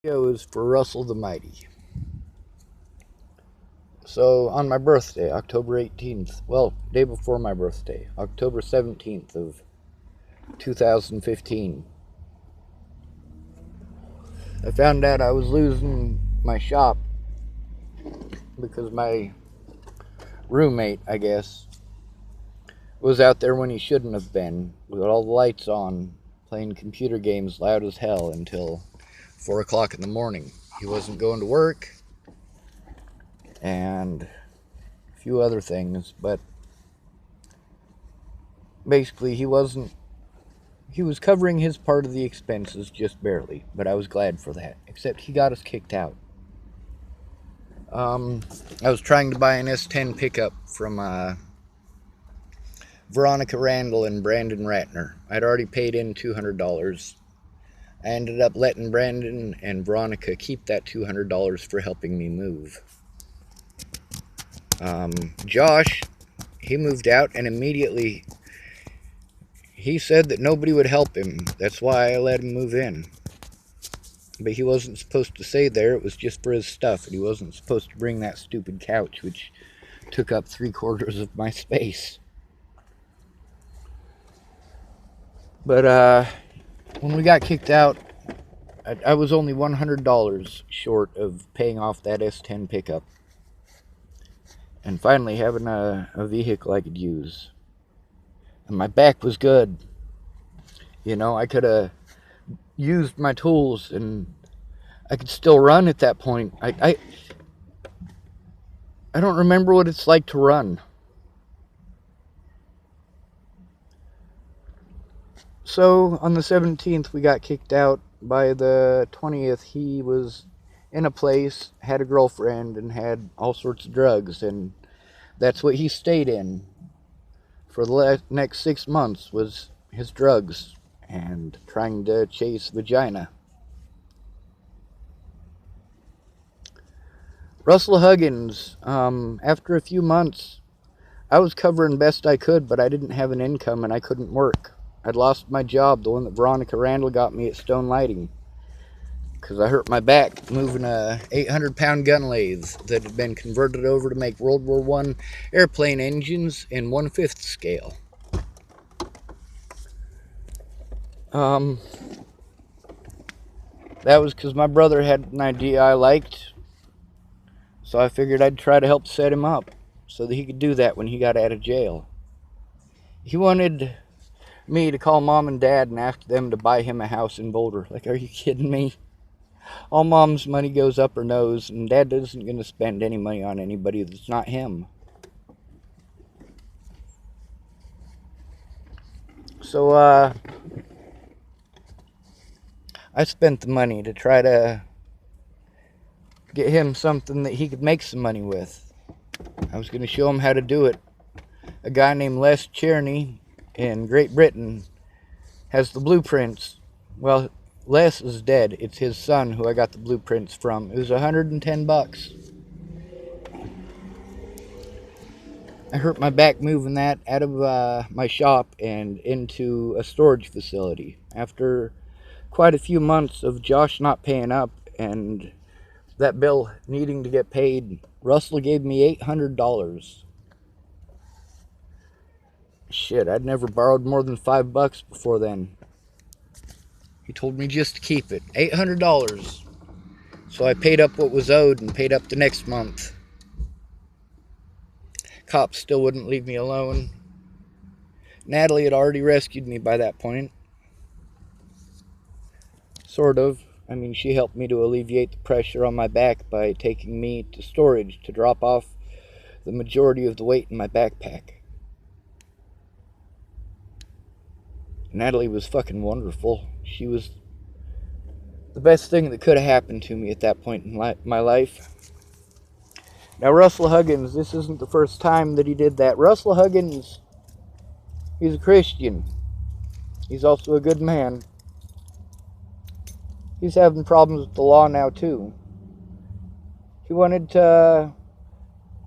Video is for Russell the Mighty. So on my birthday, October 18th, well, day before my birthday, October 17th of 2015, I found out I was losing my shop because my roommate, I guess, was out there when he shouldn't have been, with all the lights on, playing computer games loud as hell until 4 o'clock in the morning. He wasn't going to work, and a few other things, but basically he was covering his part of the expenses just barely, but I was glad for that, except he got us kicked out. I was trying to buy an S10 pickup from Veronica Randall and Brandon Ratner. I'd already paid in $200. I ended up letting Brandon and Veronica keep that $200 for helping me move. Josh, he moved out, and immediately he said that nobody would help him. That's why I let him move in. But he wasn't supposed to stay there. It was just for his stuff, and he wasn't supposed to bring that stupid couch, which took up 3/4 of my space. But when we got kicked out, I was only $100 short of paying off that S10 pickup and finally having a vehicle I could use. And my back was good. You know, I could have used my tools, and I could still run at that point. I don't remember what it's like to run. So on the 17th, we got kicked out. By the 20th, he was in a place, had a girlfriend, and had all sorts of drugs, and that's what he stayed in for the next 6 months, was his drugs and trying to chase vagina. Russell Huggins, after a few months, I was covering best I could, but I didn't have an income and I couldn't work. I'd lost my job, the one that Veronica Randall got me at Stone Lighting, because I hurt my back moving a 800-pound gun lathe that had been converted over to make World War I airplane engines in 1/5 scale. That was because my brother had an idea I liked, so I figured I'd try to help set him up so that he could do that when he got out of jail. He wanted me to call Mom and Dad and ask them to buy him a house in Boulder. Like, are you kidding me? All Mom's money goes up her nose, and Dad isn't going to spend any money on anybody that's not him. So, I spent the money to try to get him something that he could make some money with. I was going to show him how to do it. A guy named Les Cherney in Great Britain has the blueprints. Well, Les is dead. It's his son who I got the blueprints from. It was $110. I hurt my back moving that out of my shop and into a storage facility. After quite a few months of Josh not paying up and that bill needing to get paid, Russell gave me $800. Shit, I'd never borrowed more than $5 before then. He told me just to keep it. $800. So I paid up what was owed and paid up the next month. Cops still wouldn't leave me alone. Natalie had already rescued me by that point. Sort of. I mean, she helped me to alleviate the pressure on my back by taking me to storage to drop off the majority of the weight in my backpack. Natalie was fucking wonderful. She was the best thing that could have happened to me at that point in my life. Now, Russell Huggins, this isn't the first time that he did that. Russell Huggins, he's a Christian. He's also a good man. He's having problems with the law now, too. He wanted to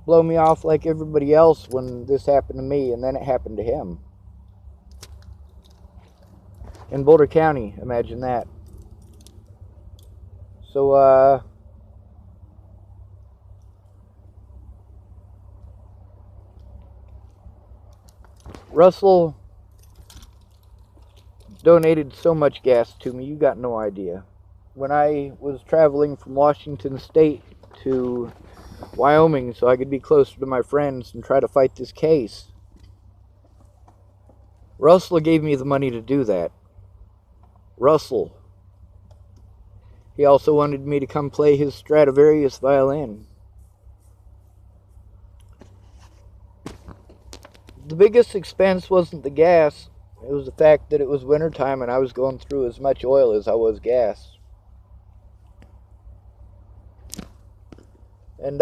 blow me off like everybody else when this happened to me, and then it happened to him. In Boulder County, imagine that. So, Russell donated so much gas to me, you got no idea. When I was traveling from Washington State to Wyoming so I could be closer to my friends and try to fight this case, Russell gave me the money to do that. Russell. He also wanted me to come play his Stradivarius violin. The biggest expense wasn't the gas. It was the fact that it was wintertime and I was going through as much oil as I was gas. And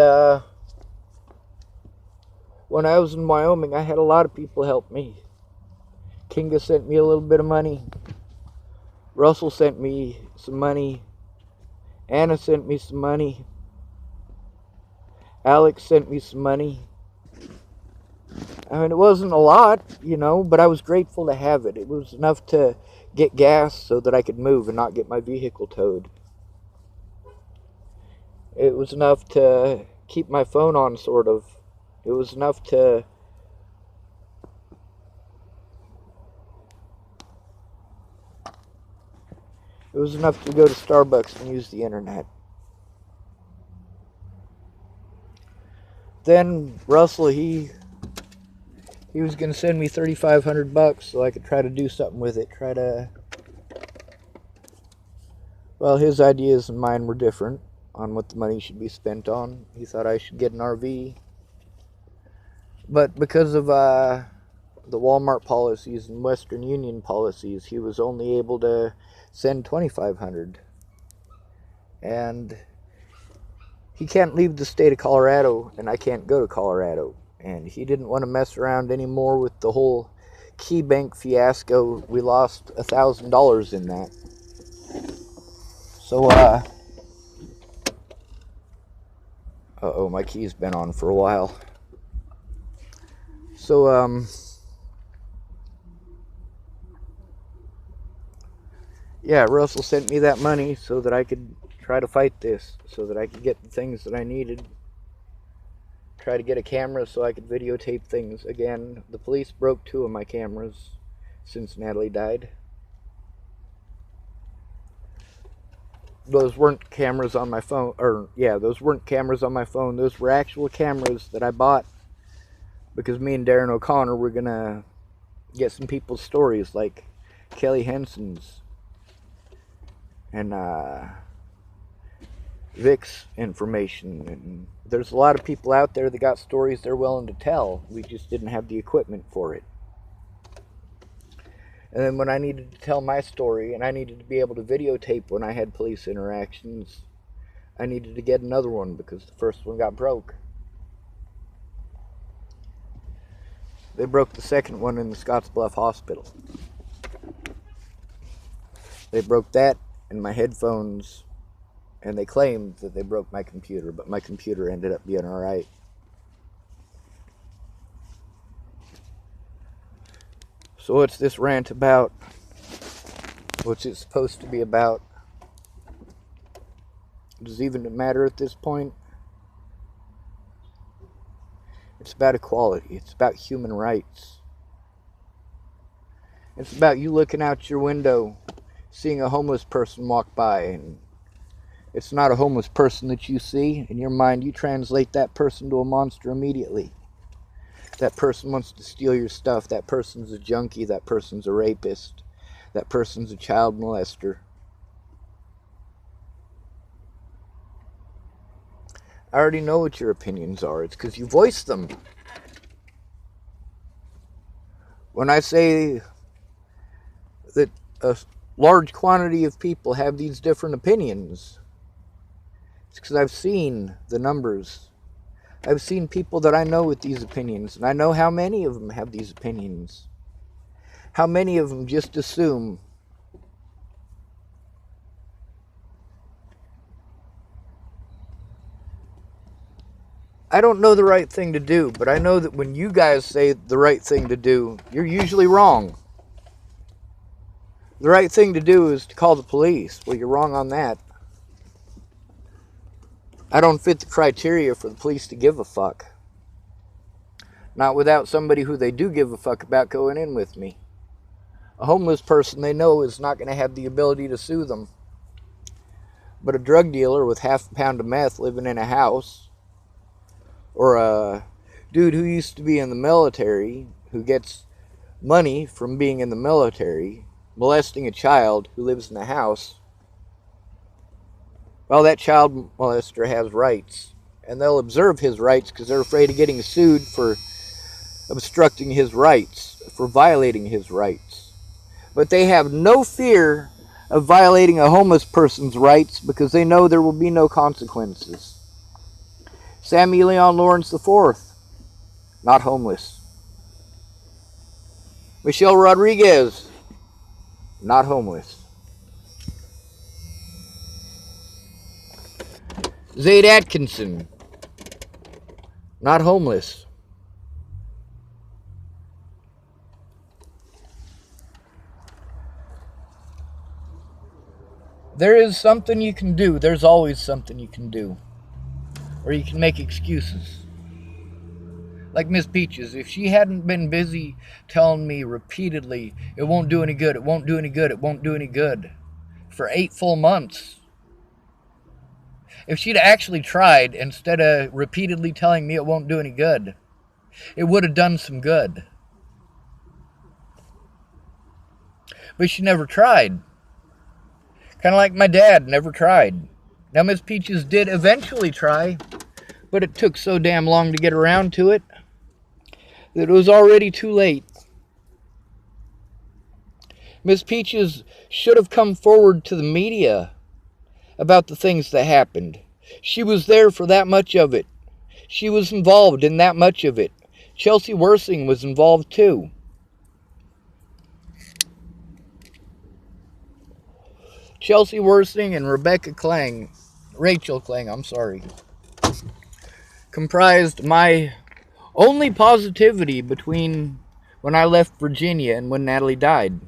when I was in Wyoming, I had a lot of people help me. Kinga sent me a little bit of money. Russell sent me some money. Anna sent me some money. Alex sent me some money. I mean, it wasn't a lot, you know, but I was grateful to have it. It was enough to get gas so that I could move and not get my vehicle towed. It was enough to keep my phone on, sort of. It was enough to... It was enough to go to Starbucks and use the internet. Then Russell, he was going to send me $3,500 so I could try to do something with it. Well, his ideas and mine were different on what the money should be spent on. He thought I should get an RV. But because of the Walmart policies and Western Union policies, he was only able to send $2,500. And he can't leave the state of Colorado, and I can't go to Colorado. And he didn't want to mess around anymore with the whole Key Bank fiasco. We lost $1,000 in that. So, uh-oh, my key's been on for a while. So, yeah, Russell sent me that money so that I could try to fight this, so that I could get the things that I needed. Try to get a camera so I could videotape things again. The police broke 2 of my cameras since Natalie died. Those weren't cameras on my phone, those weren't cameras on my phone. Those were actual cameras that I bought because me and Darren O'Connor were gonna get some people's stories, like Kelly Henson's and Vic's information. And there's a lot of people out there that got stories they're willing to tell. We just didn't have the equipment for it. And then when I needed to tell my story and I needed to be able to videotape when I had police interactions, I needed to get another one because the first one got broke. They broke the second one in the Scottsbluff Hospital. They broke that and my headphones, and they claimed that they broke my computer, but my computer ended up being alright. So what's this rant about? What's it supposed to be about? Does it even matter at this point? It's about equality. It's about human rights. It's about you looking out your window, seeing a homeless person walk by, and it's not a homeless person that you see. In your mind, you translate that person to a monster immediately. That person wants to steal your stuff. That person's a junkie. That person's a rapist. That person's a child molester. I already know what your opinions are. It's because you voice them. When I say that a large quantity of people have these different opinions, it's because I've seen the numbers. I've seen people that I know with these opinions, and I know how many of them have these opinions. How many of them just assume I don't know the right thing to do, but I know that when you guys say the right thing to do, you're usually wrong. The right thing to do is to call the police. Well, you're wrong on that. I don't fit the criteria for the police to give a fuck. Not without somebody who they do give a fuck about going in with me. A homeless person they know is not going to have the ability to sue them. But a drug dealer with half a pound of meth living in a house, or a dude who used to be in the military, who gets money from being in the military, molesting a child who lives in a house, well, that child molester has rights. And they'll observe his rights because they're afraid of getting sued for obstructing his rights, for violating his rights. But they have no fear of violating a homeless person's rights because they know there will be no consequences. Sammy Leon Lawrence IV, not homeless. Michelle Rodriguez, not homeless. Zaid Atkinson, not homeless. There is something you can do. There's always something you can do. Or you can make excuses. Like Miss Peaches, if she hadn't been busy telling me repeatedly, it won't do any good, it won't do any good, it won't do any good, for 8 full months. If she'd actually tried, instead of repeatedly telling me it won't do any good, it would have done some good. But she never tried. Kind of like my dad never tried. Now, Miss Peaches did eventually try, but it took so damn long to get around to it that it was already too late. Miss Peaches should have come forward to the media about the things that happened. She was there for that much of it. She was involved in that much of it. Chelsea Worsing was involved too. Chelsea Worsing and Rachel Klang, comprised my only positivity between when I left Virginia and when Natalie died.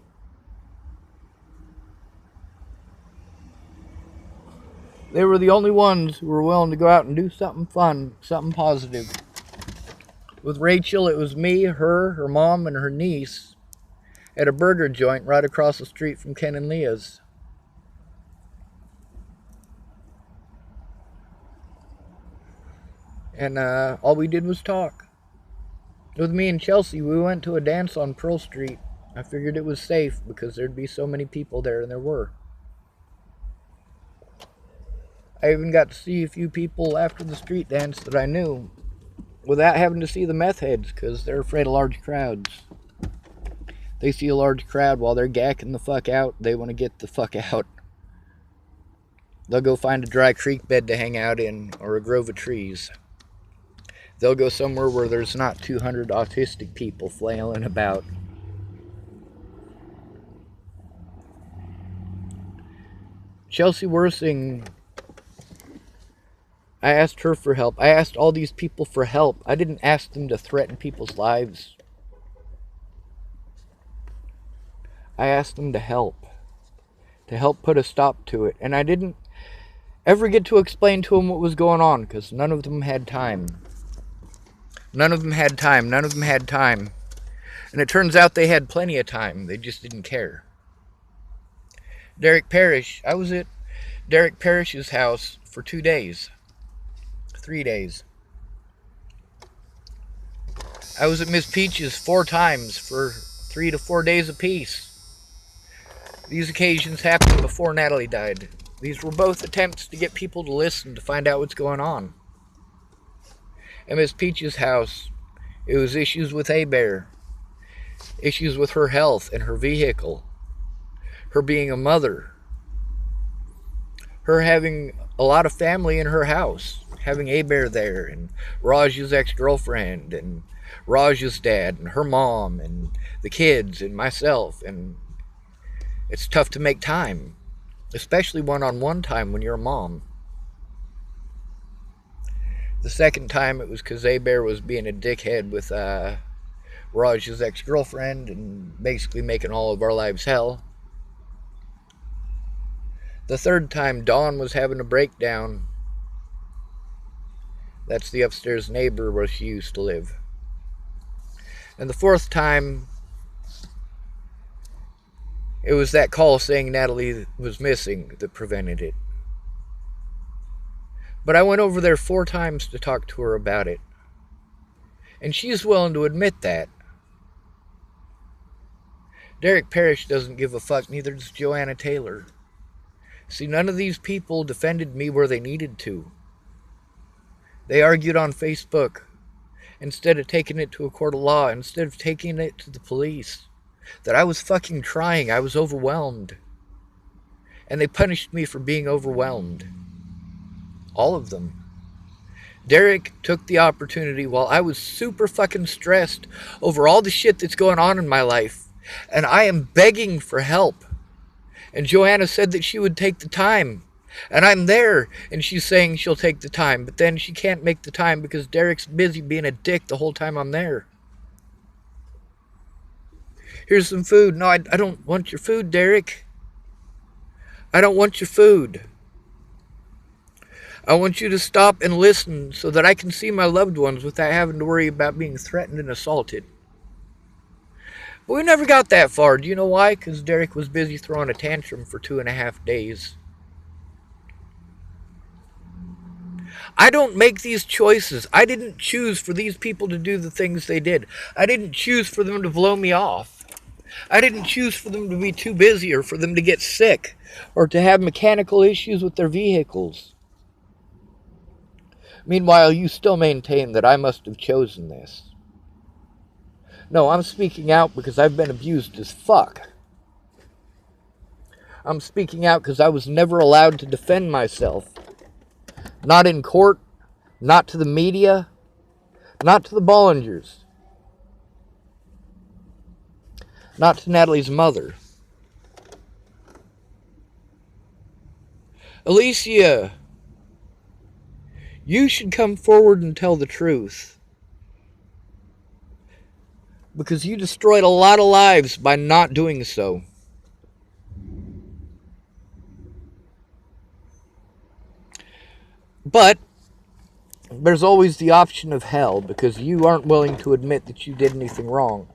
They were the only ones who were willing to go out and do something fun, something positive. With Rachel, it was me, her mom, and her niece at a burger joint right across the street from Ken and Leah's. And all we did was talk. With me and Chelsea, we went to a dance on Pearl Street. I figured it was safe because there'd be so many people there, and there were. I even got to see a few people after the street dance that I knew without having to see the meth heads because they're afraid of large crowds. They see a large crowd while they're gacking the fuck out. They want to get the fuck out. They'll go find a dry creek bed to hang out in or a grove of trees. They'll go somewhere where there's not 200 autistic people flailing about. Chelsea Worsing, I asked her for help. I asked all these people for help. I didn't ask them to threaten people's lives. I asked them to help put a stop to it. And I didn't ever get to explain to them what was going on because none of them had time. None of them had time. And it turns out they had plenty of time. They just didn't care. Derek Parrish. I was at Derek Parrish's house for 2 days. 3 days. I was at Miss Peach's 4 times for 3 to 4 days apiece. These occasions happened before Natalie died. These were both attempts to get people to listen to find out what's going on. At Miss Peach's house, it was issues with Bear, issues with her health and her vehicle, her being a mother, her having a lot of family in her house, having Bear there, and Raj's ex-girlfriend, and Raj's dad, and her mom, and the kids, and myself, and it's tough to make time, especially one-on-one time when you're a mom. The second time it was because Bear was being a dickhead with Raj's ex-girlfriend and basically making all of our lives hell. The third time Dawn was having a breakdown That's the upstairs neighbor where she used to live. And the fourth time, it was that call saying Natalie was missing that prevented it. But I went over there 4 times to talk to her about it. And she's willing to admit that. Derek Parrish doesn't give a fuck, neither does Joanna Taylor. See, none of these people defended me where they needed to. They argued on Facebook instead of taking it to a court of law, instead of taking it to the police. That I was fucking trying, I was overwhelmed. And they punished me for being overwhelmed. All of them. Derek took the opportunity while I was super fucking stressed over all the shit that's going on in my life. And I am begging for help. And Joanna said that she would take the time. And I'm there, and she's saying she'll take the time. But then she can't make the time because Derek's busy being a dick the whole time I'm there. Here's some food. No, I don't want your food, Derek. I don't want your food. I want you to stop and listen so that I can see my loved ones without having to worry about being threatened and assaulted. But we never got that far. Do you know why? Because Derek was busy throwing a tantrum for 2.5 days. I don't make these choices. I didn't choose for these people to do the things they did. I didn't choose for them to blow me off. I didn't choose for them to be too busy or for them to get sick or to have mechanical issues with their vehicles. Meanwhile, you still maintain that I must have chosen this. No, I'm speaking out because I've been abused as fuck. I'm speaking out because I was never allowed to defend myself. Not in court, not to the media, not to the Bollingers, not to Natalie's mother. Alicia, you should come forward and tell the truth. Because you destroyed a lot of lives by not doing so. But there's always the option of hell because you aren't willing to admit that you did anything wrong.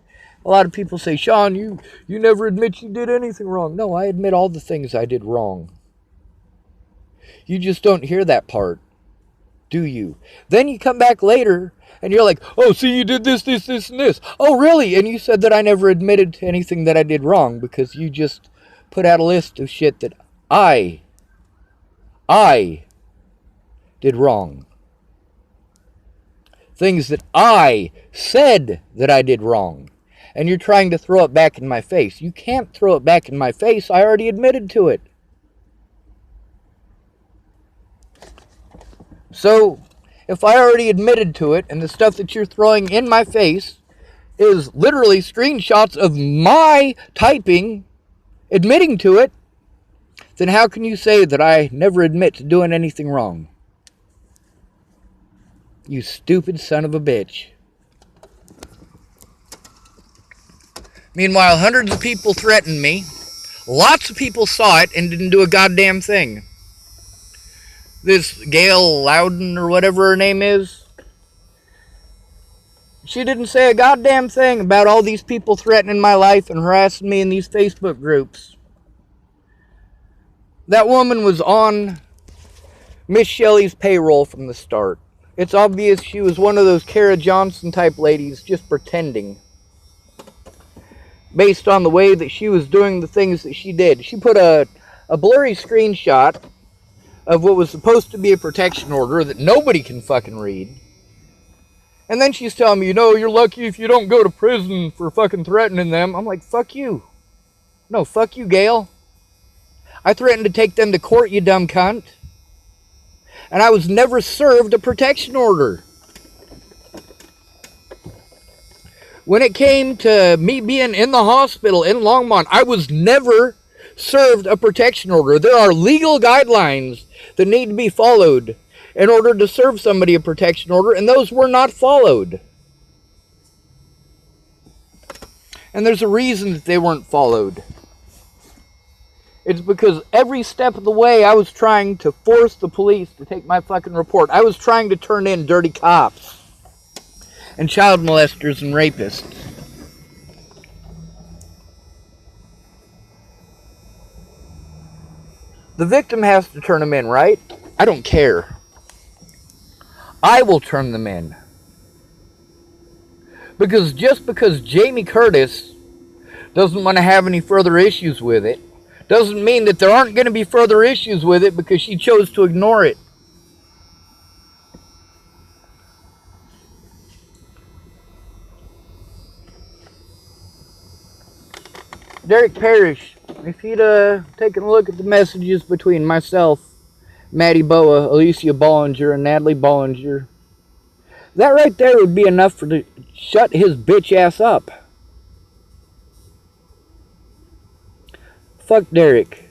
A lot of people say, Sean, you never admit you did anything wrong. No, I admit all the things I did wrong. You just don't hear that part, do you? Then you come back later and you're like, oh, see, you did this, this, this, and this. Oh, really? And you said that I never admitted to anything that I did wrong because you just put out a list of shit that I did wrong. Things that I said that I did wrong. And you're trying to throw it back in my face. You can't throw it back in my face. I already admitted to it. So, if I already admitted to it, and the stuff that you're throwing in my face is literally screenshots of my typing, admitting to it, then how can you say that I never admit to doing anything wrong? You stupid son of a bitch. Meanwhile, hundreds of people threatened me. Lots of people saw it and didn't do a goddamn thing. This Gail Loudon or whatever her name is, she didn't say a goddamn thing about all these people threatening my life and harassing me in these Facebook groups. That woman was on Miss Shelley's payroll from the start. It's obvious she was one of those Kara Johnson type ladies just pretending. Based on the way that she was doing the things that she did. She put a blurry screenshot of what was supposed to be a protection order that nobody can fucking read. And then she's telling me, you know, you're lucky if you don't go to prison for fucking threatening them. I'm like, fuck you. No, fuck you, Gail. I threatened to take them to court, you dumb cunt. And I was never served a protection order. When it came to me being in the hospital in Longmont, I was never served a protection order. There are legal guidelines that need to be followed in order to serve somebody a protection order, and those were not followed. And there's a reason that they weren't followed. It's because every step of the way I was trying to force the police to take my fucking report. I was trying to turn in dirty cops and child molesters and rapists. The victim has to turn them in, right? I don't care. I will turn them in. Because just because Jamie Curtis doesn't want to have any further issues with it, doesn't mean that there aren't going to be further issues with it because she chose to ignore it. Derek Parrish, if he'd taken a look at the messages between myself, Maddie Boa, Alicia Bollinger, and Natalie Bollinger, that right there would be enough to shut his bitch ass up. Fuck Derek.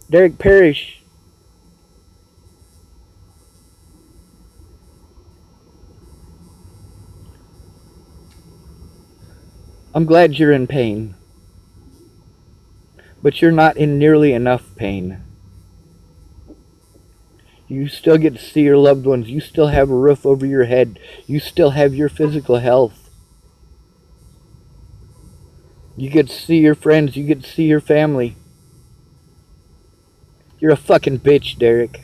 Derek Parrish. I'm glad you're in pain. But you're not in nearly enough pain. You still get to see your loved ones. You still have a roof over your head. You still have your physical health. You get to see your friends. You get to see your family. You're a fucking bitch, Derek.